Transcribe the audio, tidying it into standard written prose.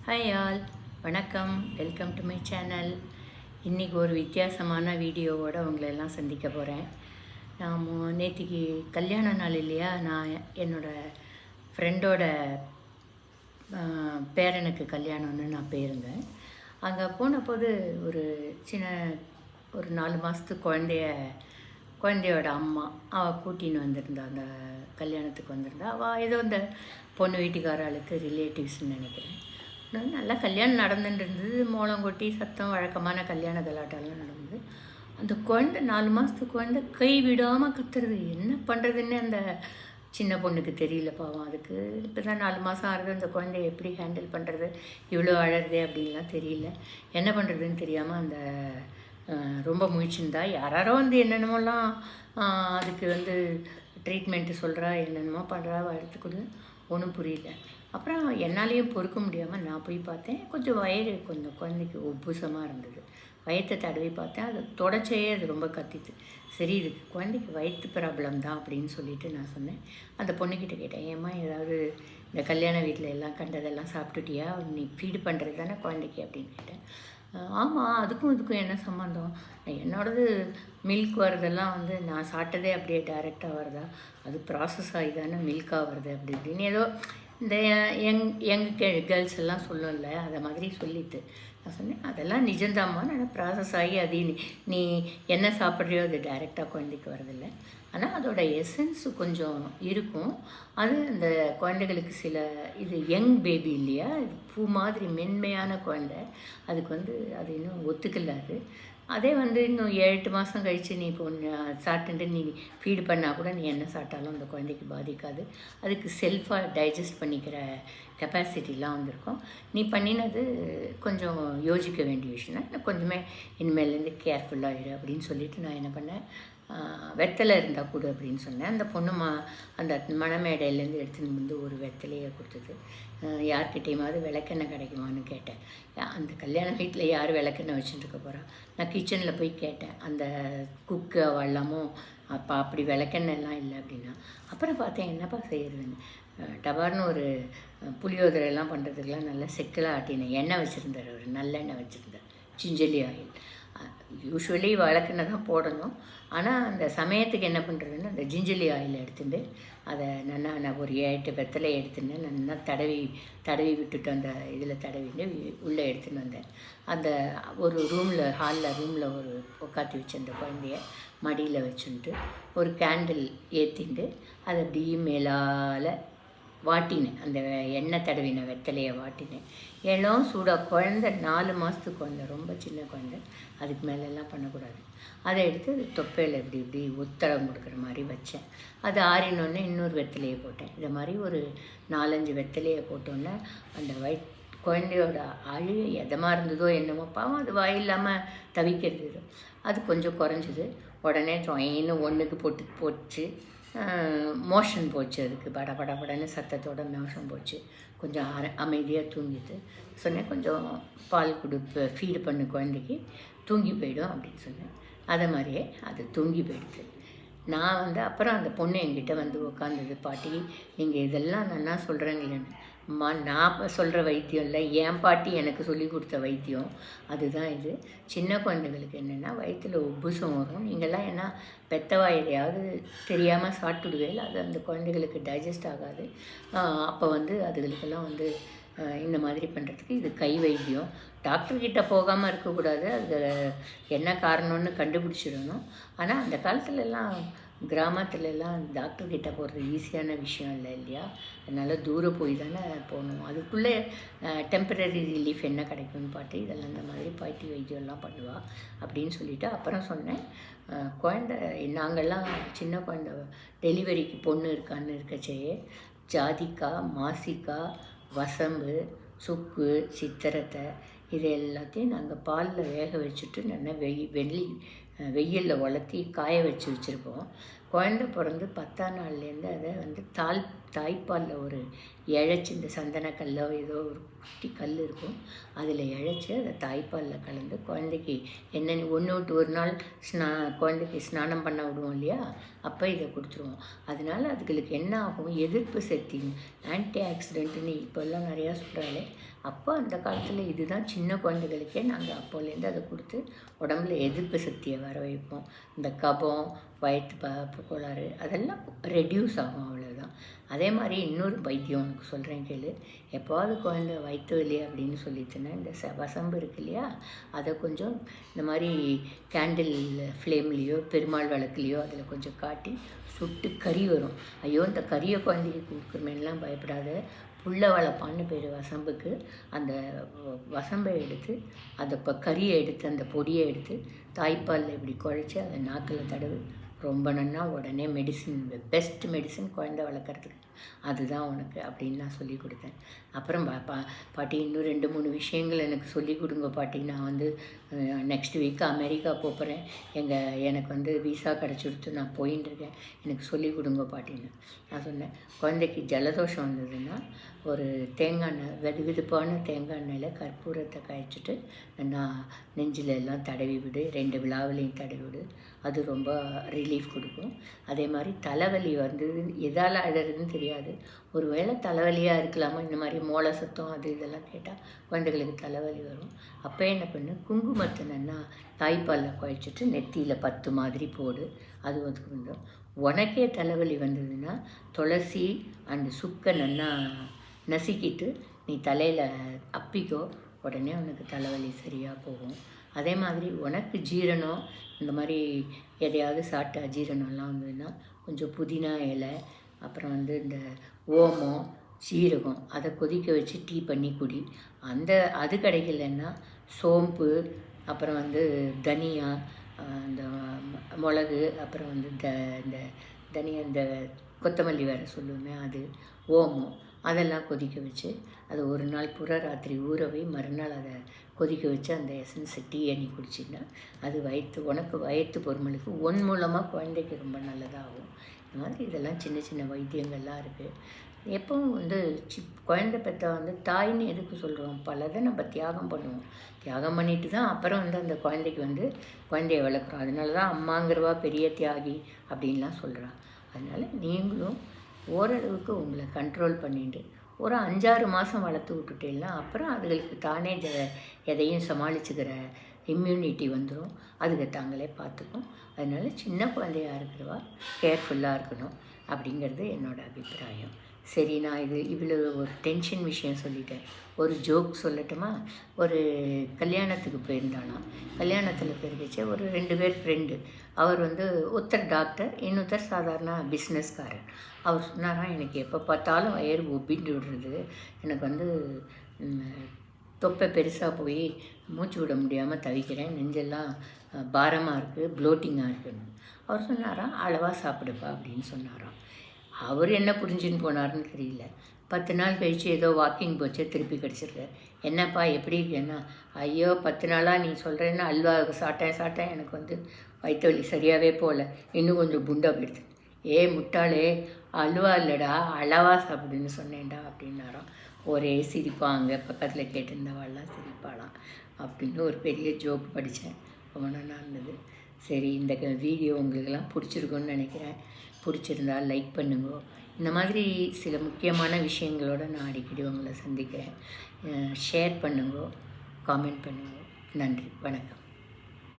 Hi all, வணக்கம். Welcome to my channel. இன்றைக்கி ஒரு வித்தியாசமான வீடியோவோடு உங்களை எல்லாம் சந்திக்க போகிறேன். நாம் நேற்றுக்கு கல்யாண நாள் இல்லையா, நான் என்னோடய ஃப்ரெண்டோட பேரனுக்கு கல்யாணம்னு நான் போயிருந்தேன். அங்கே போன போது ஒரு 4 மாதத்து குழந்தையோட அம்மா அவள் கூட்டின்னு வந்திருந்தா. அந்த கல்யாணத்துக்கு வந்திருந்தா. அவள் ஏதோ இந்த பொண்ணு வீட்டுக்காரர்களுக்கு ரிலேட்டிவ்ஸ்ன்னு நினைக்கிறேன். நல்லா கல்யாணம் நடந்துட்டு இருந்தது. மோளம் கொட்டி சத்தம், வழக்கமான கல்யாண கலாட்டெல்லாம் நடந்தது. அந்த குழந்தை 4 மாதத்து குழந்தை கை விடாமல் கத்துறது. என்ன பண்ணுறதுன்னு அந்த சின்ன பொண்ணுக்கு தெரியல பாவம். அதுக்கு இப்போ தான் 4 மாதம் ஆகுது. அந்த குழந்தைய எப்படி ஹேண்டில் பண்ணுறது, இவ்வளோ அழகுதே அப்படின்லாம் தெரியல. என்ன பண்ணுறதுன்னு தெரியாமல் அந்த ரொம்ப முயற்சிருந்தா. யாரோ வந்து என்னென்னமோலாம் அதுக்கு ட்ரீட்மெண்ட்டு சொல்கிறா, என்னென்னமோ பண்ணுறா. எடுத்துக்கூட ஒன்றும் புரியல. அப்புறம் என்னாலேயும் பொறுக்க முடியாமல் நான் போய் பார்த்தேன். கொஞ்சம் குழந்தைக்கு உப்புசமாக இருந்தது. வயிற்றை தடவி பார்த்தேன். அதை தொடச்சையே அது ரொம்ப கத்திட்டு, சரி இதுக்கு குழந்தைக்கு வயிற்று ப்ராப்ளம் தான் அப்படின்னு சொல்லிட்டு நான் சொன்னேன். அந்த பொண்ணுக்கிட்ட கேட்டேன், ஏம்மா ஏதாவது இந்த கல்யாண வீட்டில் எல்லாம் கண்டதெல்லாம் சாப்பிட்டுட்டியா, நீ ஃபீடு பண்ணுறது தானே குழந்தைக்கு அப்படின்னு கேட்டேன். ஆமாம், இதுக்கும் என்ன சம்மந்தம், என்னோடது மில்க் வரதெல்லாம் நான் சாப்பிட்டதே அப்படியே டைரெக்டாக வருதா, அது ப்ராசஸ் ஆகி தானே மில்காக வருது அப்படி இப்படின்னு ஏதோ இந்த யங் கேர்ள்ஸ் எல்லாம் சொல்லும்ல, அதை மாதிரி சொல்லிட்டு நான் சொன்னேன், அதெல்லாம் நிஜந்தாம்மா. நான் ப்ராசஸ் ஆகி அது நீ என்ன சாப்பிட்றியோ அது டைரெக்டாக குழந்தைக்கு வரதில்லை. ஆனால் அதோட எசன்ஸு கொஞ்சம் இருக்கும். அது அந்த குழந்தைகளுக்கு இது யங் பேபி இல்லையா, இது பூ மாதிரி மென்மையான குழந்தை. அதுக்கு அது இன்னும் ஒத்துக்கலாது. அதே இன்னும் 7-8 மாதம் கழித்து நீ இப்போ சாப்பிட்டுட்டு நீ ஃபீடு பண்ணால் கூட நீ என்ன சாப்பிட்டாலும் அந்த குழந்தைக்கு பாதிக்காது. அதுக்கு செல்ஃபாக டைஜஸ்ட் பண்ணிக்கிற கெப்பாசிட்டிலாம் வந்திருக்கும். நீ பண்ணினது கொஞ்சம் யோசிக்க வேண்டிய விஷயம் தான். இன்னும் கொஞ்சமே இனிமேலேருந்து கேர்ஃபுல்லாக இரு அப்படின்னு சொல்லிவிட்டு நான் என்ன பண்ணேன், வெத்தலை இருந்தால் கொடு அப்படின்னு சொன்னேன். அந்த பொண்ணு அந்த மணமேடையிலேருந்து எடுத்துன்னு ஒரு வெத்தலையை கொடுத்தது. யார்கிட்டையுமாவது விளக்கெண்ணெய் கிடைக்குமான்னு கேட்டேன். அந்த கல்யாண வீட்டில் யார் விளக்கெண்ணெய் வச்சுட்டுருக்க போகிறா. நான் கிச்சனில் போய் கேட்டேன், அந்த குக்கு அவள்லாமோ அப்போ அப்படி விளக்கெண்ணெய்லாம் இல்லை அப்படின்னா. அப்புறம் பார்த்தேன் என்னப்பா செய்கிறதுன்னு, டபார்னு ஒரு புளியோதரையெல்லாம் பண்ணுறதுக்கெலாம் நல்லா செக்கலாக ஆட்டினேன். எண்ணெய் வச்சுருந்தார், ஒரு நல்லெண்ணெய் வச்சுருந்தார், சிஞ்சலி ஆயில். யூஸ்வலி வழக்கெண்ணெய் தான் போடணும். ஆனால் அந்த சமயத்துக்கு என்ன பண்ணுறதுன்னு அந்த ஜிஞ்சலி ஆயில் எடுத்துட்டு அதை நான் ஒரு 8 வெத்தலை எடுத்துட்டு நல்லா தடவி விட்டுட்டு அந்த இதில் தடவிட்டு உள்ளே எடுத்துன்னு வந்தேன். அந்த ஒரு ரூமில் ஒரு உட்காத்தி வச்சு அந்த குழந்தைய மடியில் வச்சுட்டு ஒரு கேண்டில் ஏற்றிட்டு அதை அப்படியே மேலால் வாட்டினேன். அந்த எண்ணெய் தடவின வெத்தலையை வாட்டினேன். ஏன்னும் சூடாக குழந்தை 4 மாதத்து குழந்தை, ரொம்ப சின்ன குழந்தை, அதுக்கு மேலெல்லாம் பண்ணக்கூடாது. அதை எடுத்து தொப்பையில் இப்படி ஒத்தடம் கொடுக்குற மாதிரி வச்சேன். அது ஆறினோடனே இன்னொரு வெத்தலையை போட்டேன். இதை மாதிரி ஒரு 4-5 வெத்தலையை போட்டோன்னே அந்த குழந்தையோட அழுகை எதமாக இருந்ததோ என்னமோ, பாவம் அது வாயில்லாமல் தவிக்கிறது, அது கொஞ்சம் குறைஞ்சிது. உடனே இன்னும் ஒன்றுக்கு போச்சு. மோஷன் போச்சு. அதுக்கு படன்னு சத்தத்தோட மோஷன் போச்சு. கொஞ்சம் அமைதியாக தூங்கிட்டு சொன்னேன், கொஞ்சம் பால் ஃபீடு பண்ணு குழந்தைக்கு, தூங்கி போயிடும் அப்படின்னு சொன்னேன். அதை மாதிரியே அது தூங்கி போயிடுது. நான் அப்புறம் அந்த பொண்ணு என்கிட்ட உட்காந்தது, பாட்டி நீங்கள் இதெல்லாம் நல்லா சொல்கிறீங்களேன்னு. அம்மா, நான் சொல்கிற வைத்தியம் இல்லை, என் பாட்டி எனக்கு சொல்லி கொடுத்த வைத்தியம் அதுதான் இது. சின்ன குழந்தைகளுக்கு என்னென்னா வயிற்றில் உப்புசம் வரும். நீங்கள்லாம் என்ன பெத்தவா எதையாவது தெரியாமல் சாப்பிட்டுடுவேல, அது அந்த குழந்தைகளுக்கு டைஜஸ்ட் ஆகாது. அப்போ அதுகளுக்கெல்லாம் இந்த மாதிரி பண்ணுறதுக்கு இது கை வைத்தியம். டாக்டர்கிட்ட போகாமல் இருக்கக்கூடாது. அது என்ன காரணம்னு கண்டுபிடிச்சிடணும். ஆனால் அந்த காலத்துலலாம் கிராமத்துலலாம் டாக்டர்கிட்ட போகிறது ஈஸியான விஷயம் இல்லை இல்லையா. அதனால் தூரம் போய் தானே போகணும். அதுக்குள்ளே டெம்பரரி ரிலீஃப் என்ன கிடைக்கும்னு பார்த்து இதெல்லாம் இந்த மாதிரி பாட்டி வைத்தியம்லாம் பண்ணுவா அப்படின்னு சொல்லிவிட்டு அப்புறம் சொன்னேன், குழந்தை நாங்கள்லாம் சின்ன குழந்தை டெலிவரிக்கு பொண்ணு இருக்கான்னு இருக்கச்சேயே ஜாதிக்காய், மாசிக்காய், வசம்பு, சுக்கு, சித்திரத்தை இது எல்லாத்தையும் நாங்கள் பாலில் வேக வச்சுட்டு நல்லா வெயிலில் உலர்த்தி காய வச்சுருப்போம். குழந்தை பிறந்து 10ஆம் நாள்லேருந்து அதை தாய்ப்பாலில் ஒரு இழைச்சி, இந்த சந்தனக்கல்லோ ஏதோ ஒரு குட்டி கல் இருக்கும், அதில் இழைச்சி அதை தாய்ப்பாலில் கலந்து குழந்தைக்கு என்னென்னு ஒன்று விட்டு ஒரு நாள் குழந்தைக்கு ஸ்நானம் பண்ண விடுவோம் இல்லையா, அப்போ இதை கொடுத்துருவோம். அதனால் அதுகளுக்கு என்ன ஆகும், எதிர்ப்பு சக்தி, ஆன்டி ஆக்சிடென்ட்டுன்னு இப்போல்லாம் நிறையா சொல்கிறாலே, அப்போ அந்த காலத்தில் இதுதான் சின்ன குழந்தைகளுக்கே நாங்கள் அப்போலேருந்து அதை கொடுத்து உடம்புல எதிர்ப்பு சக்தியை வர வைப்போம். இந்த கபம், வயிற்று கோளாறு அதெல்லாம் ரெடியூஸ் ஆகும், அவ்வளோதான். அதே மாதிரி இன்னொரு வைத்தியம் உனக்கு சொல்கிறேன் கேளு. எப்போவாவது குழந்தை வயிற்று வலி அப்படின்னு சொல்லிட்டுன்னா இந்த வசம்பு இருக்கு இல்லையா, அதை கொஞ்சம் இந்த மாதிரி கேண்டில் ஃப்ளேம்லேயோ பெருமாள் விளக்குலையோ அதில் கொஞ்சம் காட்டி சுட்டு கறி வரும். ஐயோ இந்த கறியை குழந்தைக்கு கொடுக்குறமேலாம் பயப்படாத. புள்ள வளப்பான்னு பேர் வசம்புக்கு. அந்த வசம்பை எடுத்து அதை இப்போ கறியை எடுத்து அந்த பொடியை எடுத்து தாய்ப்பாலில் இப்படி குழைச்சி அதை நாக்கில் தடவு. ரொம்ப நன்னா உடனே மெடிசின், பெஸ்ட் மெடிசின் குழந்தை வளர்க்குறதுக்கு அதுதான் உனக்கு அப்படின்னு நான் சொல்லி கொடுத்தேன். அப்புறம் பாட்டி இன்னும் 2-3 விஷயங்கள் எனக்கு சொல்லி கொடுங்க பாட்டி. நான் வந்து நெக்ஸ்ட் வீக்கு அமெரிக்கா போகிறேன். எனக்கு வந்து விசா கிடச்சிடுத்து, நான் போயின்னு இருக்கேன், எனக்கு சொல்லி கொடுங்க பாட்டின்னு நான் சொன்னேன். குழந்தைக்கு ஜலதோஷம் வந்ததுன்னா ஒரு தேங்காய் எண்ணெய், வெதுவெதுப்பான தேங்காய் எண்ணெயில் கற்பூரத்தை காய்ச்சிட்டு நான் நெஞ்சில் எல்லாம் தடவி விடு, 2 விழாவிலையும் தடவி விடு. அது ரொம்ப ரிலீஃப் கொடுக்கும். அதே மாதிரி தலைவலி வந்து எதால் அழறதுன்னு தெரியாது. ஒரு வேளை தலைவலியாக இருக்கலாமா, இந்த மாதிரி மோள சத்தம் அது இதெல்லாம் கேட்டால் குழந்தைகளுக்கு தலைவலி வரும். அப்போ என்ன பண்ணு, குங்குமத்தை நல்லா தாய்ப்பாலில் குழைச்சிட்டு நெத்தியில் 10 மாதிரி போடு. அது வந்து உனக்கே தலைவலி வந்ததுன்னா துளசி அந்த சுக்கை நல்லா நசுக்கிட்டு நீ தலையில் அப்பிக்கோ, உடனே உனக்கு தலைவலி சரியாக போகும். அதே மாதிரி உனக்கு ஜீரணம் இந்த மாதிரி எதையாவது சாப்பிட்ட அஜீரணம்லாம் வந்ததுன்னா கொஞ்சம் புதினா இலை, அப்புறம் வந்து இந்த ஓமம், சீரகம் அதை கொதிக்க வச்சு டீ பண்ணி குடி. அது கிடைக்கலன்னா சோம்பு, அப்புறம் வந்து தனியா, இந்த மிளகு, அப்புறம் வந்து இந்த தனியா, இந்த கொத்தமல்லி வேறு சொல்லுவோமே அது, ஓமம், அதெல்லாம் கொதிக்க வச்சு அதை ஒரு நாள் பூரா ராத்திரி ஊறவை மறுநாள் அதை கொதிக்க வச்சு அந்த எசன்ஸை டீயை நீ குடிச்சின்னா அது உனக்கு வயிற்று பொறுமலுக்கு மூலமாக குழந்தைக்கு ரொம்ப நல்லதாகும். இந்த மாதிரி இதெல்லாம் சின்ன சின்ன வைத்தியங்கள்லாம் இருக்குது. எப்பவும் வந்து குழந்தை பெற்றா வந்து தாயின்னு எதுக்கு சொல்கிறோம், பலதை நம்ம தியாகம் பண்ணுவோம். தியாகம் பண்ணிட்டு தான் அப்புறம் வந்து அந்த குழந்தைக்கு வந்து குழந்தைய வளர்க்குறோம். அதனால தான் அம்மாங்கிறவா பெரிய தியாகி அப்படின்லாம் சொல்கிறான். அதனால் நீங்களும் ஓரளவுக்கு உங்களை கண்ட்ரோல் பண்ணிட்டு ஒரு 5-6 மாதம் வளர்த்து விட்டுட்டேன்னா அப்புறம் அதுகளுக்கு தானே எதையும் சமாளிச்சுக்கிற இம்யூனிட்டி வந்துடும். அதுக்கு தாங்களே பார்த்துக்கும். அதனால சின்ன குழந்தையாக இருக்கிறவா கேர்ஃபுல்லாக இருக்கணும் அப்படிங்கிறது என்னோடய அபிப்பிராயம். சரி, நான் இவ்வளோ ஒரு டென்ஷன் விஷயம் சொல்லிட்டேன். ஒரு ஜோக் சொல்லட்டுமா? ஒரு கல்யாணத்துக்கு போயிருந்தானா, கல்யாணத்தில் போயிருந்துச்சு ஒரு 2 பேர் ஃப்ரெண்டு. அவர் வந்து ஒருத்தர் டாக்டர், இன்னொருத்தர் சாதாரண பிஸ்னஸ்காரர். அவர் சொன்னாராம், எனக்கு எப்போ பார்த்தாலும் வயிறு ஒப்பிட்டு விடுறது, எனக்கு வந்து தொப்பை பெருசாக போய் மூச்சு விட முடியாமல் தவிக்கிறேன், நெஞ்செல்லாம் பாரமாக இருக்குது, ப்ளோட்டிங்காக இருக்குன்னு. அவர் சொன்னாராம், அளவாக சாப்பிடுப்பா அப்படின்னு சொன்னாராம். அவர் என்ன புரிஞ்சுன்னு போனார்னு தெரியல. 10 நாள் கழித்து ஏதோ வாக்கிங் போச்சு, திருப்பி கிடச்சிருக்கார். என்னப்பா எப்படி இருக்கேன்னா, ஐயோ 10 நாளாக நீ சொல்கிறேன்னா அல்வா சாப்பிட்டேன், எனக்கு வந்து வயிற்று வலி சரியாகவே போகல, இன்னும் கொஞ்சம் குண்டா போயிடுது. முட்டாளே, அல்வா இல்லைடா, அளவாக சாப்பிடுன்னு சொன்னேன்டா அப்படின்னாராம். ஒரே சிரிப்பாங்க, பக்கத்தில் கேட்டிருந்தவாள்லாம் சிரிப்பாளாம் அப்படின்னு ஒரு பெரிய ஜோக் படித்தேன். ரொம்ப நல்லா இருந்தது. சரி, இந்த வீடியோ உங்களுக்கெல்லாம் பிடிச்சிருக்குன்னு நினைக்கிறேன். பிடிச்சிருந்தா லைக் பண்ணுங்க. இந்த மாதிரி சில முக்கியமான விஷயங்களோடு நான் அடிக்கடி உங்களை சந்திக்கிறேன். ஷேர் பண்ணுங்க, காமெண்ட் பண்ணுங்க. நன்றி, வணக்கம்.